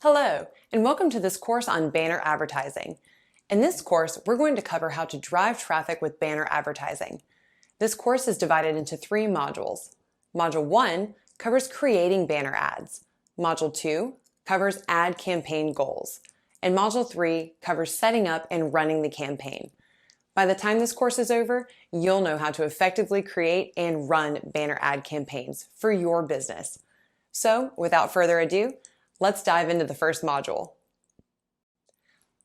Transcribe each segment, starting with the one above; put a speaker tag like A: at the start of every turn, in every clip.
A: Hello, and welcome to this course on banner advertising. In this course, we're going to cover how to drive traffic with banner advertising. This course is divided into 3 modules. Module 1 covers creating banner ads. Module 2 covers ad campaign goals. And Module 3 covers setting up and running the campaign. By the time this course is over, you'll know how to effectively create and run banner ad campaigns for your business. So, without further ado, let's dive into the first module.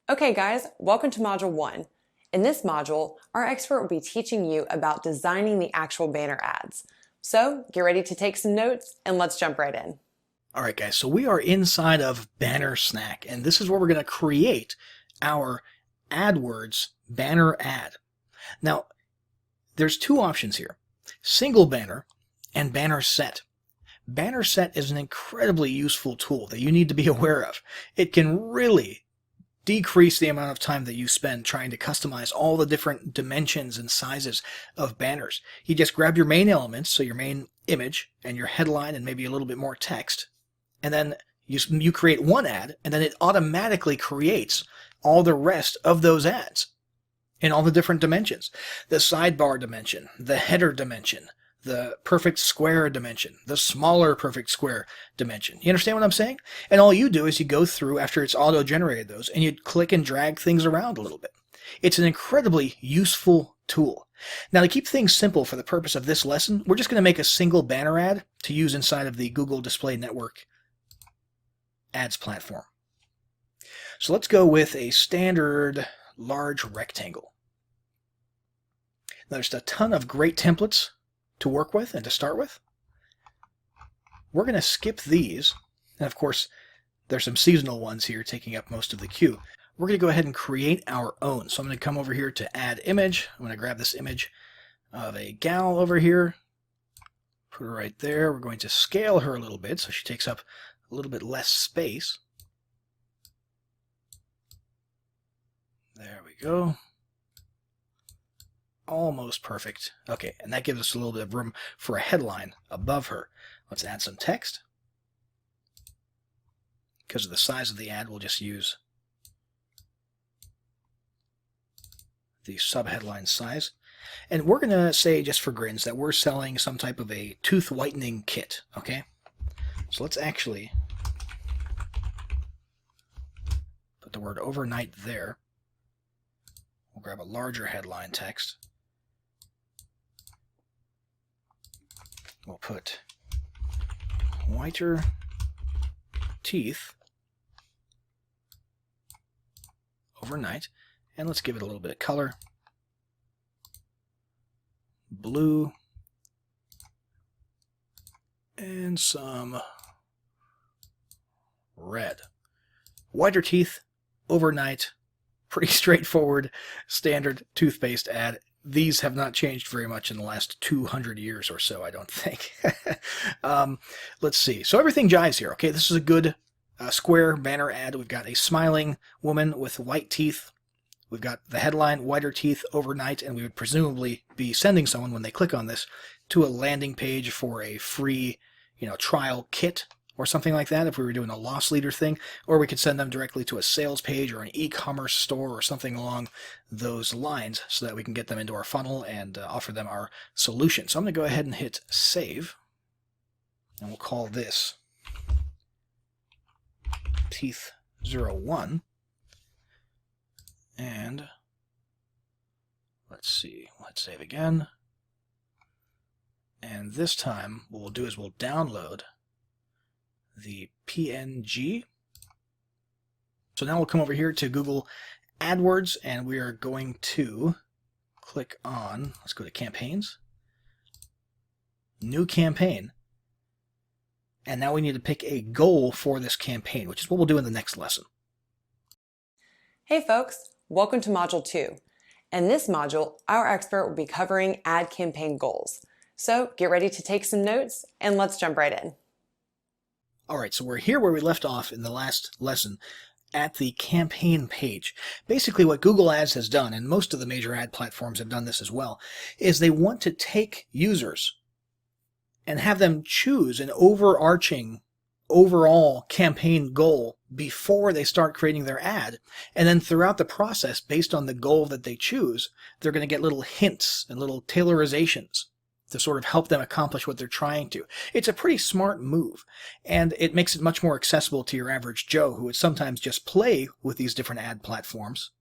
A: Okay guys, welcome to Module 1. In this module, our expert will be teaching you about designing the actual banner ads. So get ready to take some notes and let's jump right in.
B: All right guys, so we are inside of Banner Snack, and this is where we're going to create our AdWords banner ad. Now, there's 2 options here, single banner and banner set. Banner set is an incredibly useful tool that you need to be aware of. It can really decrease the amount of time that you spend trying to customize all the different dimensions and sizes of banners. You just grab your main elements, so your main image and your headline and maybe a little bit more text, and then you create one ad, and then it automatically creates all the rest of those ads in all the different dimensions. The sidebar dimension, the header dimension, the perfect square dimension, the smaller perfect square dimension. You understand what I'm saying? And all you do is you go through after it's auto-generated those and you click and drag things around a little bit. It's an incredibly useful tool. Now, to keep things simple for the purpose of this lesson, we're just going to make a single banner ad to use inside of the Google Display Network ads platform. So let's go with a standard large rectangle. Now, there's a ton of great templates to work with and to start with. We're going to skip these, and of course there's some seasonal ones here taking up most of the queue. We're going to go ahead and create our own. So I'm going to come over here to add image. I'm going to grab this image of a gal over here, put her right there. We're going to scale her a little bit so she takes up a little bit less space. There we go. Almost perfect. Okay, and that gives us a little bit of room for a headline above her. Let's add some text. Because of the size of the ad, we'll just use the subheadline size. And we're going to say, just for grins, that we're selling some type of a tooth whitening kit, okay? So let's actually put the word overnight there. We'll grab a larger headline text. We'll put whiter teeth overnight, and let's give it a little bit of color. Blue and some red. Whiter teeth overnight. Pretty straightforward, standard toothpaste ad. These have not changed very much in the last 200 years or so, I don't think. Let's see. So everything jives here, okay? This is a good square banner ad. We've got a smiling woman with white teeth. We've got the headline, whiter teeth overnight, and we would presumably be sending someone, when they click on this, to a landing page for a free, trial kit or something like that if we were doing a loss leader thing, or we could send them directly to a sales page or an e-commerce store or something along those lines so that we can get them into our funnel and offer them our solution. So I'm going to go ahead and hit save, and we'll call this Teeth 01. And let's see, let's save again. And this time what we'll do is we'll download the PNG. So now we'll come over here to Google AdWords, and we are going to click on, let's go to campaigns, new campaign, and now we need to pick a goal for this campaign, which is what we'll do in the next lesson.
A: Hey folks, welcome to Module 2. In this module, our expert will be covering ad campaign goals. So get ready to take some notes and let's jump right in.
B: Alright, so we're here where we left off in the last lesson at the campaign page. Basically what Google Ads has done, and most of the major ad platforms have done this as well, is they want to take users and have them choose an overarching overall campaign goal before they start creating their ad. And then throughout the process, based on the goal that they choose, they're going to get little hints and little tailorizations to sort of help them accomplish what they're trying to. It's a pretty smart move, and it makes it much more accessible to your average Joe who would sometimes just play with these different ad platforms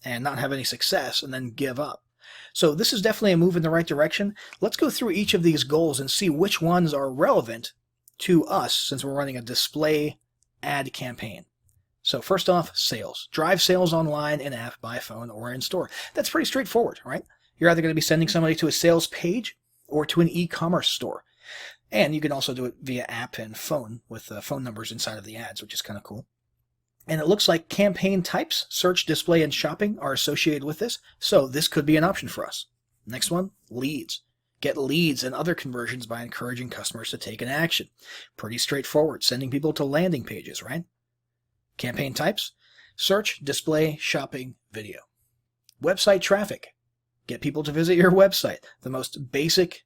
B: and not have any success and then give up. So this is definitely a move in the right direction. Let's go through each of these goals and see which ones are relevant to us since we're running a display ad campaign. So first off, sales. Drive sales online, in-app, by phone, or in store. That's pretty straightforward, right? You're either going to be sending somebody to a sales page or to an e-commerce store. And you can also do it via app and phone with phone numbers inside of the ads, which is kind of cool. And it looks like campaign types, search, display, and shopping are associated with this, so this could be an option for us. Next one, leads. Get leads and other conversions by encouraging customers to take an action. Pretty straightforward, sending people to landing pages, right? Campaign types, search, display, shopping, video. Website traffic. Get people to visit your website. The most basic,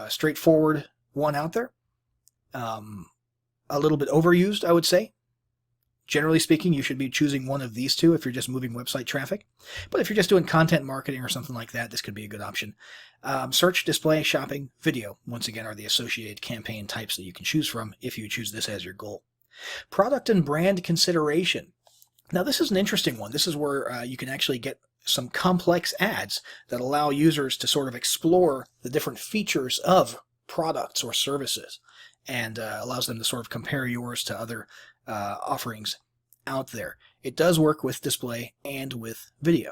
B: straightforward one out there. A little bit overused, I would say. Generally speaking, you should be choosing one of these two if you're just moving website traffic. But if you're just doing content marketing or something like that, this could be a good option. Search, display, shopping, video, once again, are the associated campaign types that you can choose from if you choose this as your goal. Product and brand consideration. Now, this is an interesting one. This is where you can actually get some complex ads that allow users to sort of explore the different features of products or services, and allows them to sort of compare yours to other offerings out there. It does work with display and with video.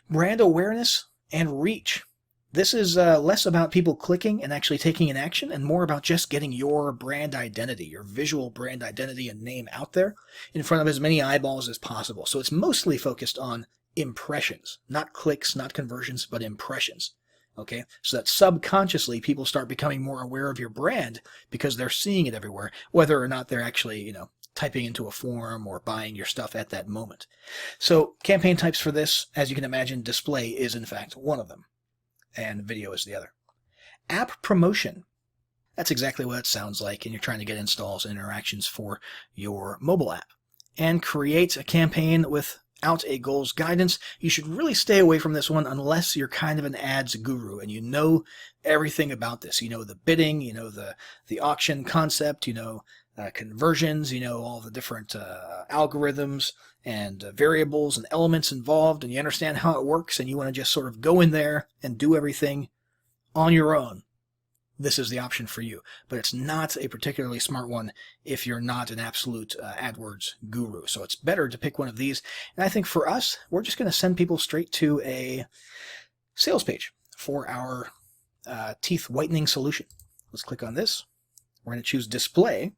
B: Brand awareness and reach. This is less about people clicking and actually taking an action and more about just getting your brand identity, your visual brand identity and name out there in front of as many eyeballs as possible. So it's mostly focused on impressions, not clicks, not conversions, but impressions. Okay, so that subconsciously people start becoming more aware of your brand because they're seeing it everywhere, whether or not they're actually, typing into a form or buying your stuff at that moment. So campaign types for this, as you can imagine, display is in fact one of them, and video is the other. App promotion. That's exactly what it sounds like, and you're trying to get installs and interactions for your mobile app. And create a campaign without a goals guidance. You should really stay away from this one unless you're kind of an ads guru and you know everything about this. You know the bidding, you know the auction concept, conversions, all the different algorithms and variables and elements involved, and you understand how it works, and you want to just sort of go in there and do everything on your own. This is the option for you, but it's not a particularly smart one if you're not an absolute AdWords guru. So it's better to pick one of these. And I think for us, we're just going to send people straight to a sales page for our teeth whitening solution. Let's click on this. We're going to choose display.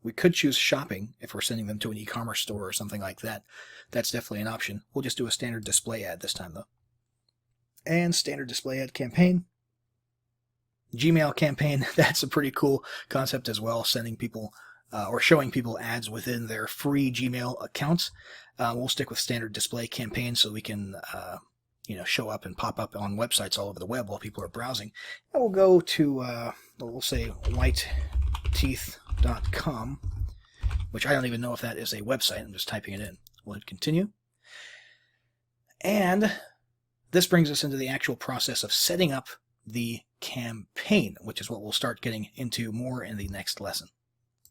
B: We could choose shopping if we're sending them to an e-commerce store or something like that. That's definitely an option. We'll just do a standard display ad this time, though. And standard display ad campaign. Gmail campaign, that's a pretty cool concept as well, sending people or showing people ads within their free Gmail accounts. We'll stick with standard display campaign so we can show up and pop up on websites all over the web while people are browsing. And we'll go to, we'll say whiteteeth.com, which I don't even know if that is a website. I'm just typing it in. We'll hit continue. And this brings us into the actual process of setting up the campaign, which is what we'll start getting into more in the next lesson.